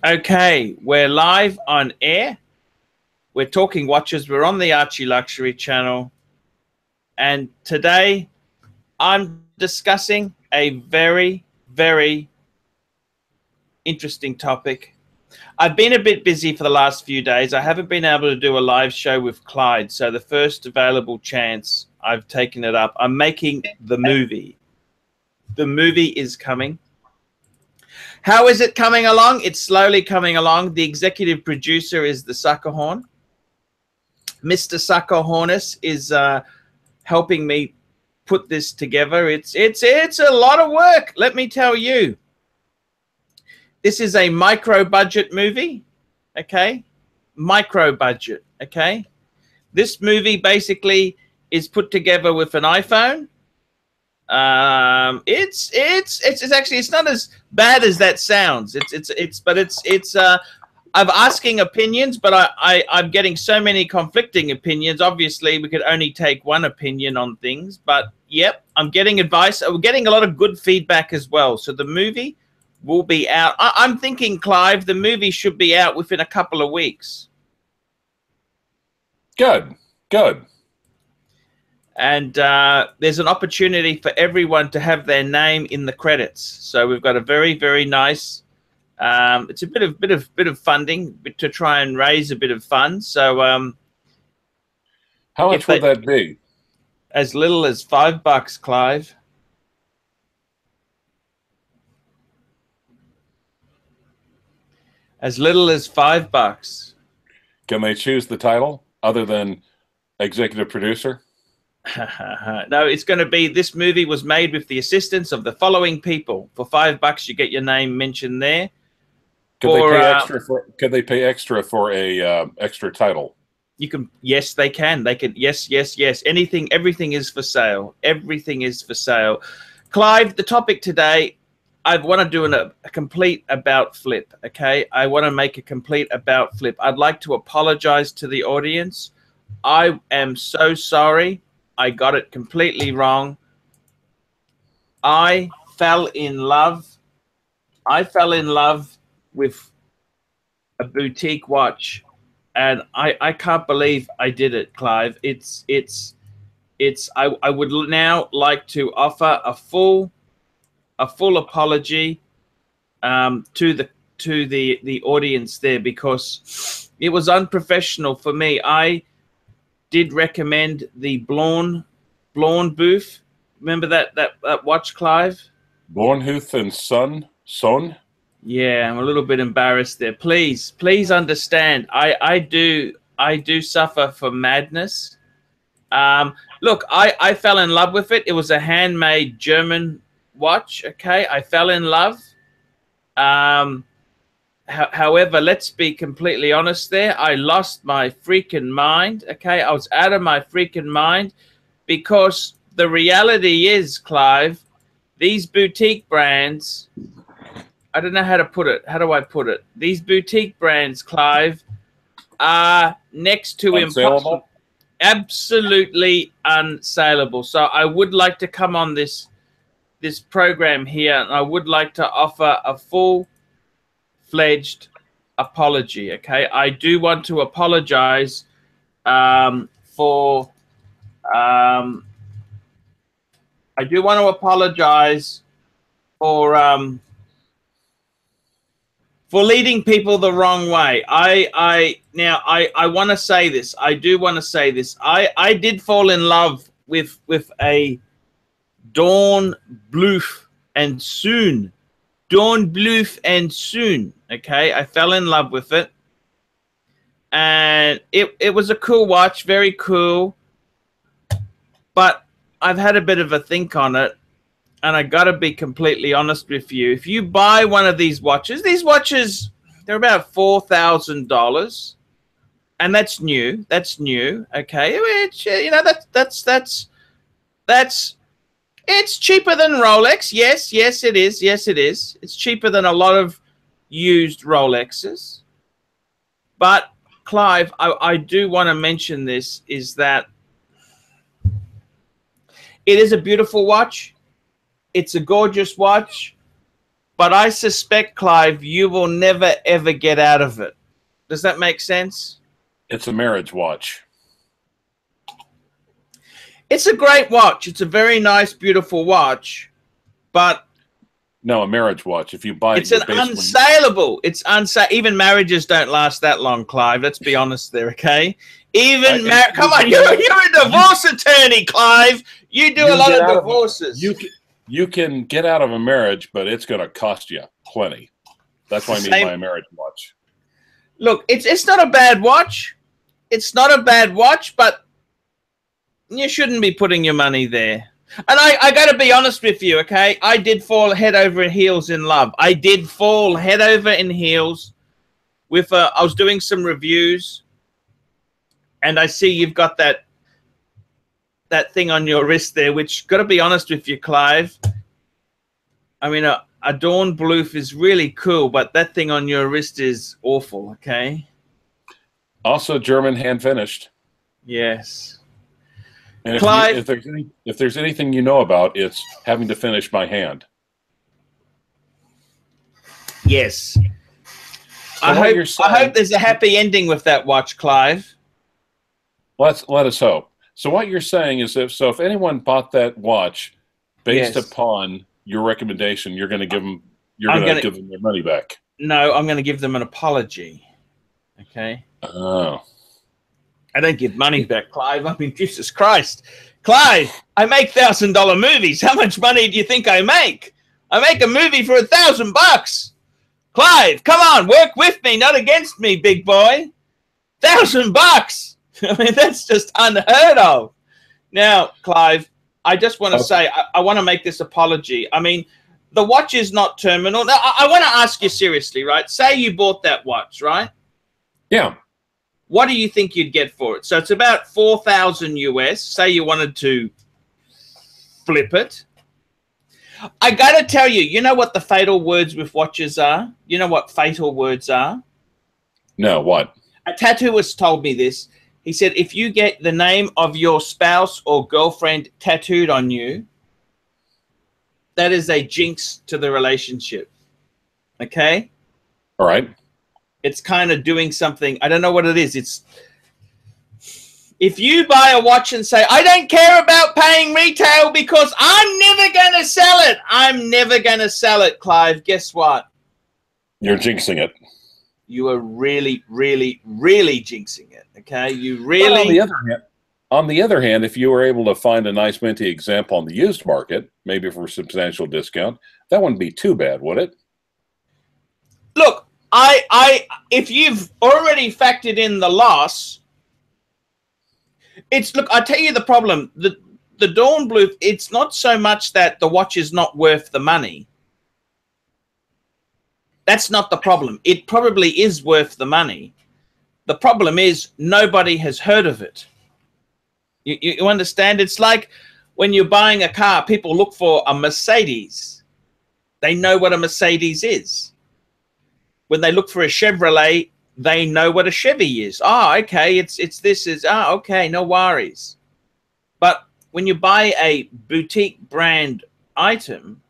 Okay, we're live on air. We're talking watches. We're on the ArchieLuxury channel. And today I'm discussing a very, very interesting topic. I've been a bit busy for the last few days. I haven't been able to do a live show with Clyde. So the first available chance, I've taken it up. I'm making the movie. The movie is coming. How is it coming along? It's slowly coming along. The executive producer is the Suckerhorn. Mr. Suckerhornus is helping me put this together. It's a lot of work, let me tell you. This is a micro budget movie, okay? Micro budget, okay? This movie basically is put together with an iPhone. It's actually, it's not as bad as that sounds. I'm asking opinions, but I'm getting so many conflicting opinions. Obviously we could only take one opinion on things, but yep, I'm getting advice. We're getting a lot of good feedback as well. So the movie will be out. I'm thinking, Clive, the movie should be out within a couple of weeks. Good. And there's an opportunity for everyone to have their name in the credits. So we've got a very, very nice. It's a bit of funding to try and raise a bit of funds. So how much would that be? As little as $5, Clive. As little as $5. Can they choose the title other than executive producer? No, it's going to be, this movie was made with the assistance of the following people. For $5, you get your name mentioned there. Could they pay extra for a extra title? You can, yes, they can. They can, yes. Everything is for sale. Everything is for sale. Clive, the topic today, I want to do a complete about flip, okay? I want to make a complete about flip. I'd like to apologize to the audience. I am so sorry. I got it completely wrong. I fell in love with a boutique watch, and I can't believe I did it, Clive. I would now like to offer a full apology to the audience there, because it was unprofessional for me. I did recommend the Blorn booth. Remember that watch, Clive? Blornhoof and Son? Yeah, I'm a little bit embarrassed there. Please understand. I do suffer from madness. Look, I fell in love with it. It was a handmade German watch. Okay, I fell in love. However, let's be completely honest there. I lost my freaking mind, okay? I was out of my freaking mind, because the reality is, Clive, these boutique brands, I don't know how to put it. How do I put it? These boutique brands, Clive, are next to impossible. Absolutely unsaleable. So I would like to come on this program here, and I would like to offer a full-fledged apology, okay? I do want to apologize for leading people the wrong way. I want to say this. I do want to say this. I did fall in love with a Dawn Bloof and Soon. Dawn Bloof and Soon. Okay, I fell in love with it, and it was a cool watch, very cool. But I've had a bit of a think on it, and I gotta be completely honest with you. If you buy one of these watches, they're about $4,000, and that's new. That's new. Okay, which, you know, it's cheaper than Rolex. Yes, it is. Yes, it is. It's cheaper than a lot of used Rolexes. But Clive, I do want to mention this, is that it is a beautiful watch. It's a gorgeous watch. but I suspect, Clive, you will never ever get out of it. Does that make sense? It's a marriage watch. It's a great watch. It's a very nice, beautiful watch, but no, a marriage watch. If you buy it, it's an unsalable. It's even marriages don't last that long, Clive. Let's be honest there, okay? Even come on, you're a divorce attorney, Clive. You do a lot of divorces. You can get out of a marriage, but it's going to cost you plenty. That's why I mean by a marriage watch. Look, it's not a bad watch. It's not a bad watch, but you shouldn't be putting your money there. And I got to be honest with you, okay? I did fall head over heels in love. I did fall head over in heels with I was doing some reviews, and I see you've got that thing on your wrist there, which, got to be honest with you, Clive, I mean, a Dawn Bluth is really cool, but that thing on your wrist is awful, okay? Also German hand finished. Yes. And Clive, if there's anything you know about, it's having to finish by hand. Yes. So I hope there's a happy ending with that watch, Clive. Let us hope. So what you're saying is if anyone bought that watch based upon your recommendation, you're going to give them give them their money back. No, I'm going to give them an apology. Okay. Oh. I don't give money back, Clive. I mean, Jesus Christ. Clive, I make $1,000 movies. How much money do you think I make? I make a movie for $1,000. Clive, come on, work with me, not against me, big boy. $1,000. I mean, that's just unheard of. Now, Clive, I just want to say, I want to make this apology. I mean, the watch is not terminal. Now, I want to ask you seriously, right? Say you bought that watch, right? Yeah. What do you think you'd get for it? So it's about 4,000 US. Say you wanted to flip it. I got to tell you, you know what the fatal words with watches are? You know what fatal words are? No, what? A tattooist told me this. He said, if you get the name of your spouse or girlfriend tattooed on you, that is a jinx to the relationship. Okay? All right. It's kind of doing something. I don't know what it is. It's if you buy a watch and say, I don't care about paying retail because I'm never going to sell it. I'm never going to sell it, Clive. Guess what? You're jinxing it. You are really, really, really jinxing it. Okay? You really... Well, on the other hand, if you were able to find a nice minty example on the used market, maybe for a substantial discount, that wouldn't be too bad, would it? Look, if you've already factored in the loss, look, I tell you the problem. The Dawn Bluth, it's not so much that the watch is not worth the money. That's not the problem. It probably is worth the money. The problem is nobody has heard of it. You understand? It's like when you're buying a car, people look for a Mercedes. They know what a Mercedes is. When they look for a Chevrolet, they know what a Chevy is. Oh, okay, it's this is, okay, no worries. But when you buy a boutique brand item,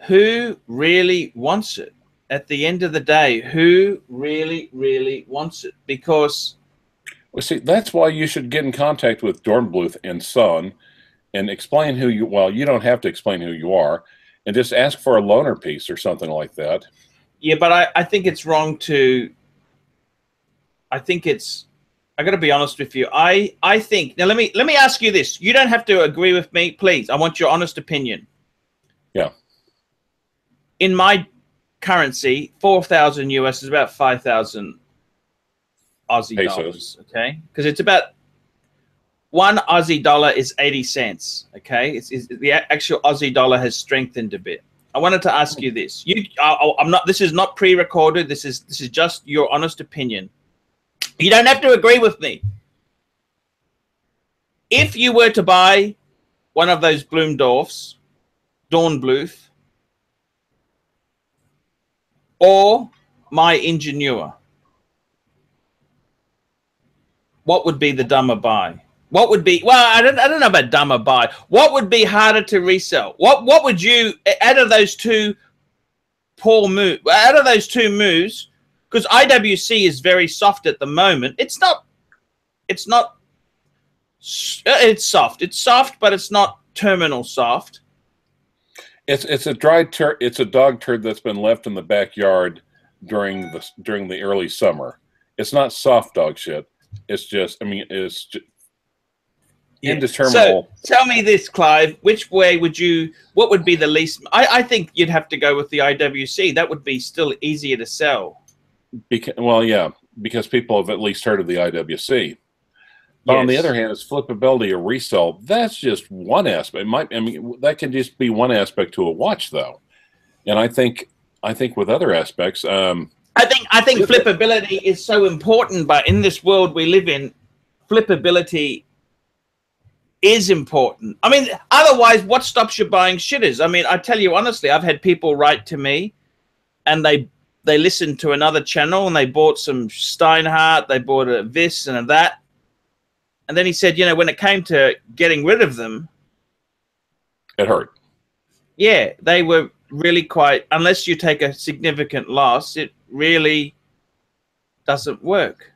who really wants it? At the end of the day, who really, really wants it? Because... Well, see, that's why you should get in contact with Dawn Bluth and Son and explain who you, well, you don't have to explain who you are, and just ask for a loaner piece or something like that. Yeah, but I think it's wrong to, I got to be honest with you. I think, now let me ask you this. You don't have to agree with me, please. I want your honest opinion. Yeah. In my currency, 4,000 US is about 5,000 Aussie dollars, okay? Because it's about, one Aussie dollar is 80 cents, okay? The actual Aussie dollar has strengthened a bit. I wanted to ask you this. I'm not. This is not pre-recorded. This is just your honest opinion. You don't have to agree with me. If you were to buy one of those Bloomdorfs, Dawn Bluth, or my Ingenua, what would be the dumber buy? What would be, well, I don't know about dumb or buy. What would be harder to resell? What would you, out of those two moves, because IWC is very soft at the moment. It's soft. It's soft, but it's not terminal soft. It's a dry turd. It's a dog turd that's been left in the backyard during the early summer. It's not soft dog shit. It's just, I mean, it's just indeterminable. So tell me this, Clive. Which way would you? What would be the least? I think you'd have to go with the IWC. That would be still easier to sell. Well, yeah, because people have at least heard of the IWC. But on the other hand, it's flippability or resell. That's just one aspect. I mean, that can just be one aspect to a watch, though. And I think with other aspects, I think flippability is so important. But in this world we live in, flippability is important. I mean, otherwise, what stops you buying shitters? I mean, I tell you honestly, I've had people write to me, and they listened to another channel and they bought some Steinhardt, they bought a this and a that. And then he said, you know, when it came to getting rid of them, it hurt. Yeah, they were really quite, unless you take a significant loss, it really doesn't work.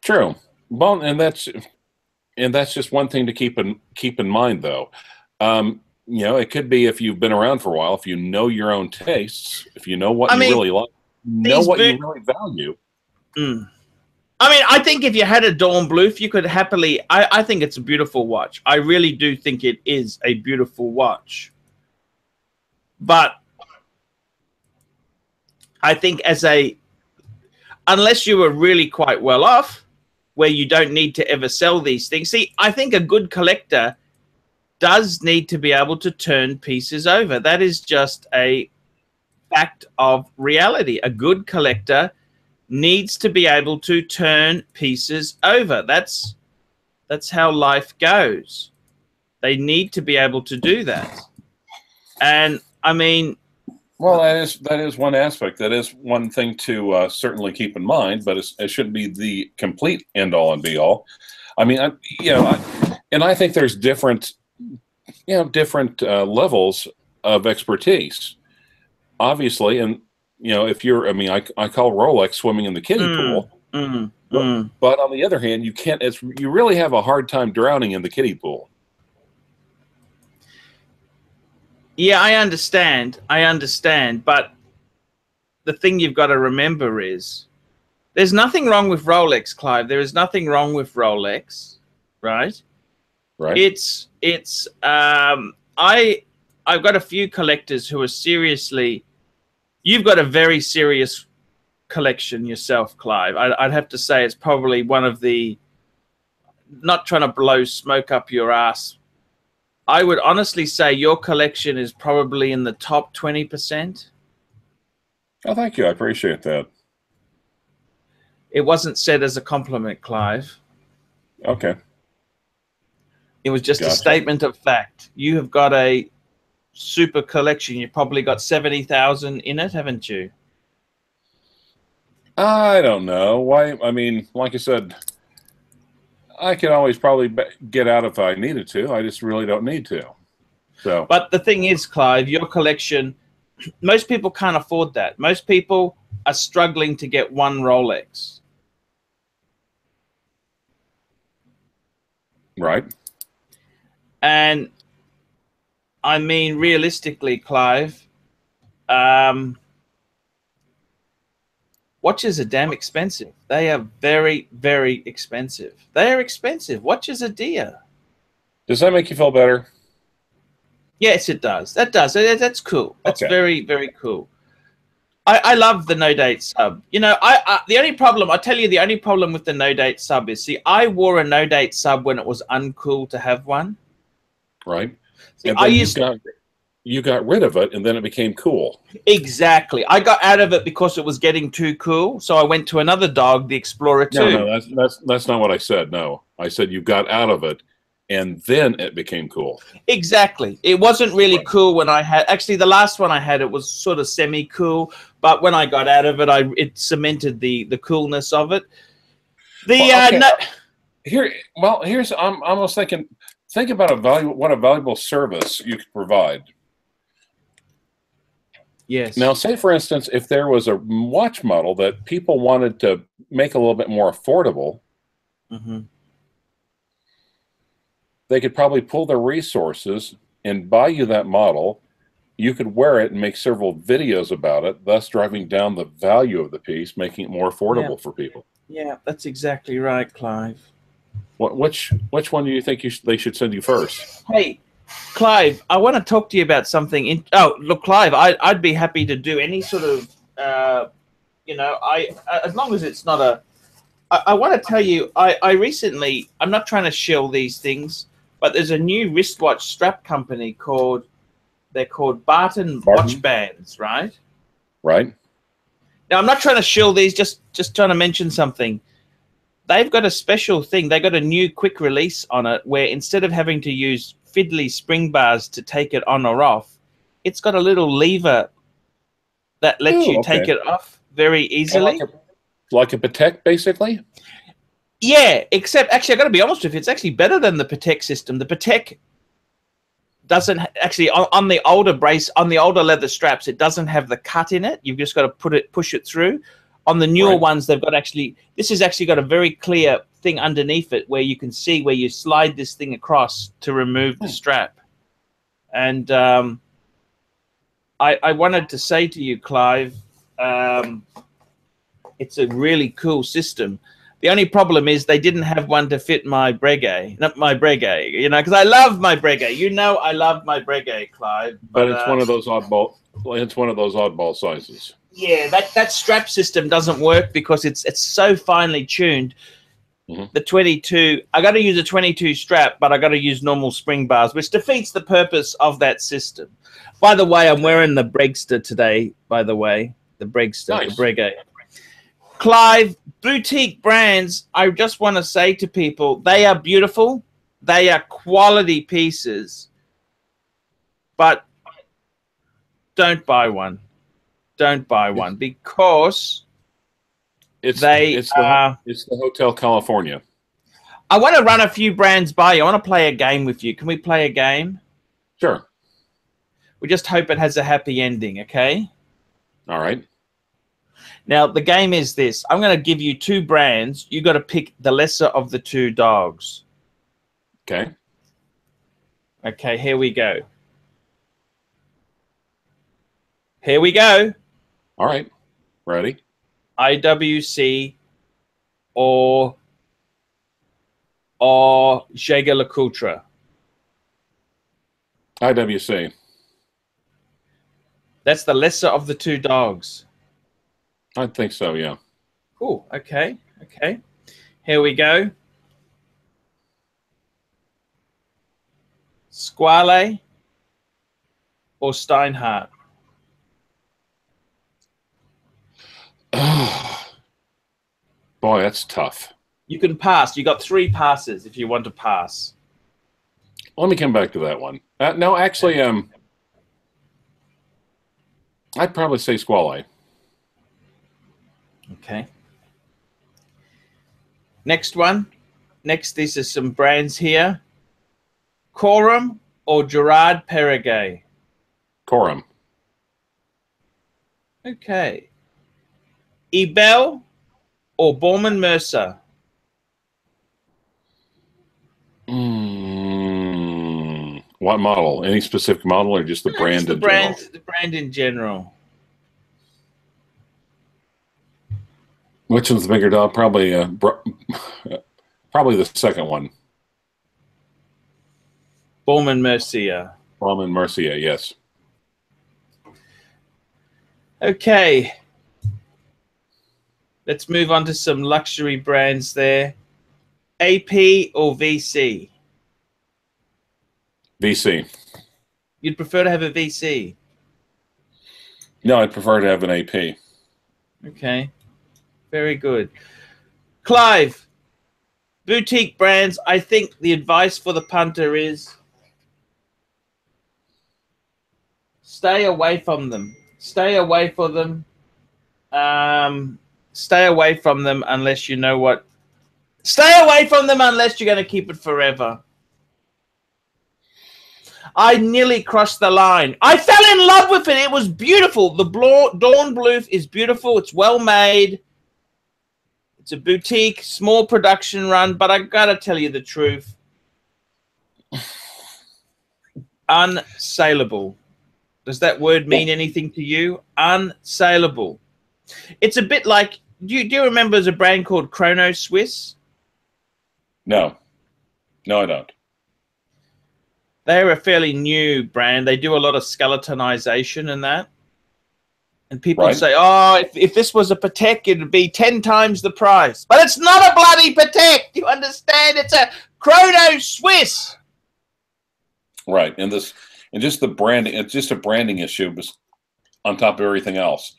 True. Well, and that's just one thing to keep in mind, though. You know, it could be if you've been around for a while, if you know your own tastes, if you know what you really like, know what you really value. I mean, I think if you had a Dawn Bluth, you could happily, I think it's a beautiful watch. I really do think it is a beautiful watch. But I think unless you were really quite well off, where you don't need to ever sell these things. See, I think a good collector does need to be able to turn pieces over. That is just a fact of reality. A good collector needs to be able to turn pieces over. That's how life goes. They need to be able to do that. And I mean, well, that is one aspect. That is one thing to certainly keep in mind, but it shouldn't be the complete end all and be all. I mean, and I think there's different levels of expertise, obviously. And you know, if you're, I mean, I call Rolex swimming in the kiddie pool, but on the other hand, you can't. You really have a hard time drowning in the kiddie pool. Yeah, I understand, but the thing you've got to remember is there's nothing wrong with Rolex, Clive. There is nothing wrong with Rolex, right? Right. I've got a few collectors who are seriously. You've got a very serious collection yourself, Clive. I'd have to say it's probably one of the, not trying to blow smoke up your ass, I would honestly say your collection is probably in the top 20%. Oh, thank you. I appreciate that. It wasn't said as a compliment, Clive. Okay. It was just a statement of fact. You have got a super collection. You've probably got 70,000 in it, haven't you? I don't know. Why? I mean, like I said, I could always probably get out if I needed to. I just really don't need to. So. But the thing is, Clive, your collection, most people can't afford that. Most people are struggling to get one Rolex. Right. And I mean, realistically, Clive, watches are damn expensive. They are very, very expensive. They are expensive. Watches are dear. Does that make you feel better? Yes, it does. That does. That's cool. That's very, very cool. I love the no date sub. You know, the only problem, I'll tell you, the only problem with the no date sub is, see, I wore a no date sub when it was uncool to have one. Right. See, and then you got rid of it, and then it became cool. Exactly. I got out of it because it was getting too cool, so I went to another dog, the Explorer 2. No, that's not what I said. No, I said you got out of it, and then it became cool. Exactly. It wasn't really cool when I had. Actually, the last one I had, it was sort of semi-cool, but when I got out of it, it cemented the coolness of it. Here's I'm almost thinking. Think about what a valuable service you could provide. Yes. Now, say for instance, if there was a watch model that people wanted to make a little bit more affordable, they could probably pull their resources and buy you that model. You could wear it and make several videos about it, thus driving down the value of the piece, making it more affordable for people. Yeah, that's exactly right, Clive. Which one do you think they should send you first? Hey, Clive, I want to talk to you about something. Oh, look, Clive, I'd be happy to do any sort of, you know, as long as it's not a. I want to tell you, I recently, I'm not trying to shill these things, but there's a new wristwatch strap company they're called Barton Watch Bands, right? Right. Now, I'm not trying to shill these, just trying to mention something. They've got a special thing. They got a new quick release on it where instead of having to use fiddly spring bars to take it on or off, it's got a little lever that lets you take it off very easily. Like a Patek, basically? Yeah, except actually, I got to be honest with you, it's actually better than the Patek system. The Patek doesn't actually on the older leather straps, it doesn't have the cut in it. You've just got to push it through. On the newer ones, they've got this has actually got a very clear thing underneath it where you can see where you slide this thing across to remove the strap. And I wanted to say to you, Clive, it's a really cool system. The only problem is they didn't have one to fit my Breguet, not my Breguet, you know, because I love my Breguet. You know, I love my Breguet, Clive. But it's one of those oddball. It's one of those oddball sizes. Yeah, that strap system doesn't work because it's so finely tuned. The 22, I got to use a 22 strap, but I got to use normal spring bars, which defeats the purpose of that system. By the way, I'm wearing the Bregster today. By the way, the Bregster, the Breguet. Clive, boutique brands, I just want to say to people, they are beautiful. They are quality pieces. But don't buy one. Don't buy one because it's the Hotel California. I want to run a few brands by you. I want to play a game with you. Can we play a game? Sure. We just hope it has a happy ending, okay? All right. Now, the game is this. I'm going to give you two brands. You got to pick the lesser of the two dogs. Okay. Okay, here we go. Here we go. All right. Ready? IWC or JEWELLERY. IWC. That's the lesser of the two dogs. I think so, yeah. Cool. Okay. Okay. Here we go. Squale or Steinhardt? Boy, that's tough. You can pass. You got 3 passes if you want to pass. Let me come back to that one. No, actually, I'd probably say Squale. Okay. Next one. Next, these are some brands here. Corum or Gerard Perregay? Corum. Okay. Ebel or Bauman Mercer? What model? Any specific model or just the brand in general? The brand in general. Which one's the bigger dog? Probably probably the second one. Bauman Mercier. Bauman Mercier, yes. Okay. Let's move on to some luxury brands there. AP or VC? VC. You'd prefer to have a VC? No, I'd prefer to have an AP. Okay. Very good. Clive, boutique brands, I think the advice for the punter is stay away from them. Stay away from them. Stay away from them unless you know what Stay away from them unless you're going to keep it forever. I nearly crossed the line. I fell in love with it. It was beautiful. The Dawn Blue is beautiful. It's well made. It's a boutique, small production run, but I got to tell you the truth. Unsalable. Does that word mean anything to you? Unsalable. It's a bit like, do you remember there's a brand called Chrono Swiss? No. No, I don't. They're a fairly new brand. They do a lot of skeletonization and that. And people say, oh, if this was a Patek, it would be 10 times the price. But it's not a bloody Patek. Do you understand? It's a Chrono Swiss. Right. And just the branding, it's just a branding issue on top of everything else.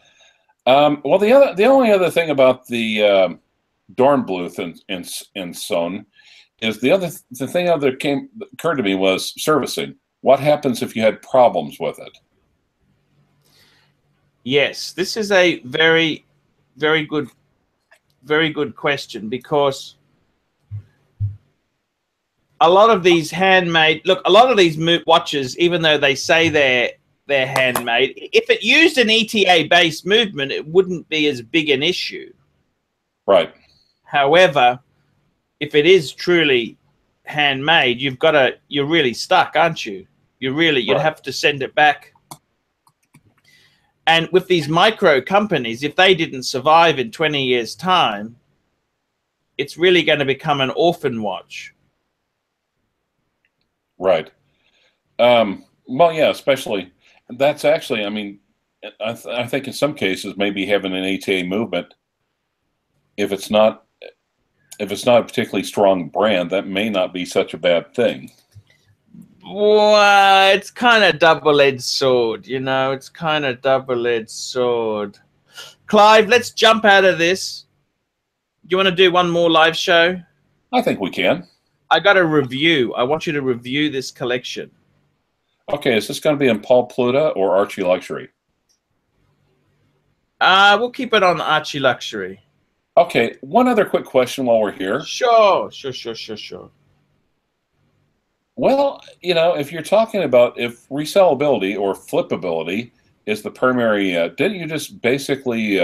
Well, the only other thing about the Dornbluth and Son is the thing that occurred to me was servicing. What happens if you had problems with it? Yes, this is a very, very good question, because a lot of these handmade, look, a lot of these watches, even though they say they're handmade, if it used an ETA-based movement, it wouldn't be as big an issue. Right. However, if it is truly handmade, you're really stuck, aren't you? You'd have to send it back. And with these micro companies, if they didn't survive in 20 years' time, it's really going to become an orphan watch. Right. Well, yeah, especially that's actually, I mean, I think in some cases, maybe having an ATA movement, if it's not a particularly strong brand, that may not be such a bad thing. Well, it's kind of double-edged sword, you know. It's kind of double-edged sword. Clive, let's jump out of this. Do you want to do one more live show? I think we can. I got a review. I want you to review this collection. Okay, is this going to be in Paul Pluta or ArchieLuxury? We'll keep it on ArchieLuxury. Okay, one other quick question while we're here. Sure. Well, you know, if you're talking about if resellability or flippability is the primary, didn't you just basically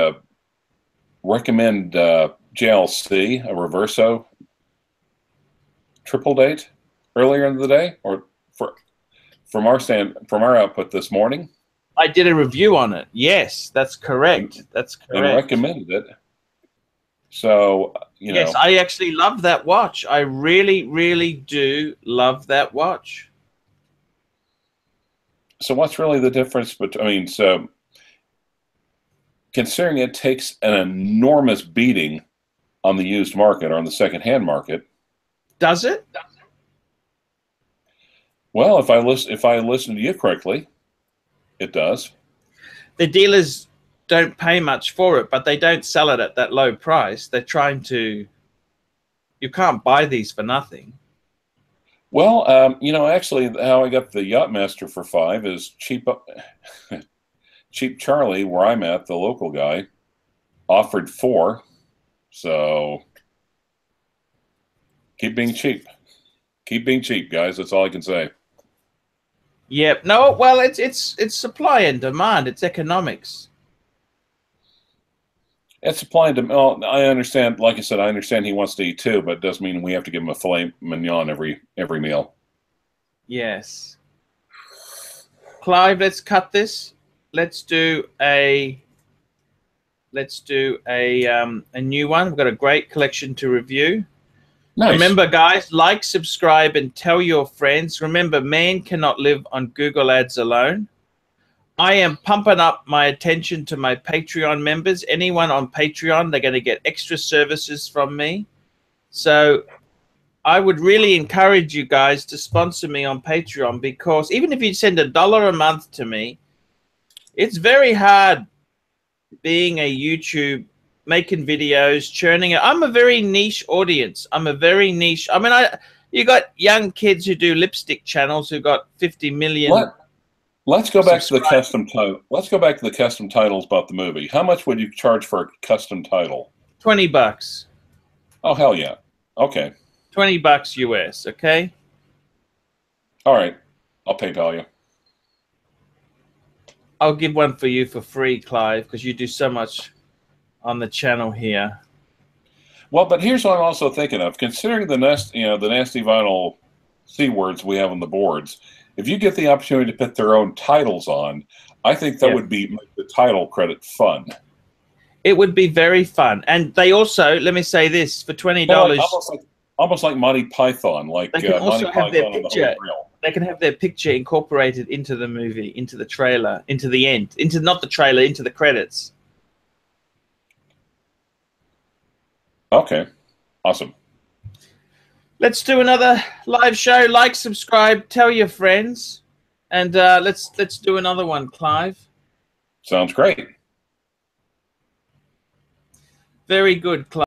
recommend JLC, a Reverso triple date earlier in the day, or from our output this morning? I did a review on it. Yes, that's correct. That's correct. And recommended it. So, you know. Yes, I actually love that watch. I really, really do love that watch. So what's really the difference between, I mean, so considering it takes an enormous beating on the used market or on the secondhand market. Does it? Well, if I listen to you correctly, it does. The dealers don't pay much for it, but they don't sell it at that low price. They're trying to, you can't buy these for nothing. Well, you know, actually how I got the Yachtmaster for $5 is Cheap Charlie, where I'm at, the local guy, offered $4. So keep being cheap. Keep being cheap, guys. That's all I can say. Yep. No, well, it's supply and demand. It's economics. It's supply and demand. Well, I understand. Like I said, I understand he wants to eat too, but it doesn't mean we have to give him a filet mignon every meal. Yes. Clive, let's cut this. Let's do a new one. We've got a great collection to review. Nice. Remember, guys, like, subscribe, and tell your friends. Remember, man cannot live on Google Ads alone. I am pumping up my attention to my Patreon members. Anyone on Patreon, they're going to get extra services from me. So I would really encourage you guys to sponsor me on Patreon, because even if you send $1 a month to me, it's very hard being a YouTube, making videos, churning it. I'm a very niche audience. I'm a very niche. I mean, you got young kids who do lipstick channels who got 50 million. Let's go back to the custom title. Let's go back to the custom titles about the movie. How much would you charge for a custom title? $20. Oh, hell yeah. Okay. $20 US. Okay. All right. I'll PayPal you. I'll give one for you for free, Clive, because you do so much on the channel here. Well, but here's what I'm also thinking of. Considering the nasty vinyl C words we have on the boards, if you get the opportunity to put their own titles on, I think that would make the title credit fun. It would be very fun. And they also, let me say this, for $20, almost like Monty Python, like they can also Monty have their Python picture. They can have their picture incorporated into the movie, into the trailer, into the end, into not the trailer, into the credits. Okay, awesome. Let's do another live show. Like, subscribe, tell your friends, and let's do another one, Clive. Sounds great. Very good, Clive.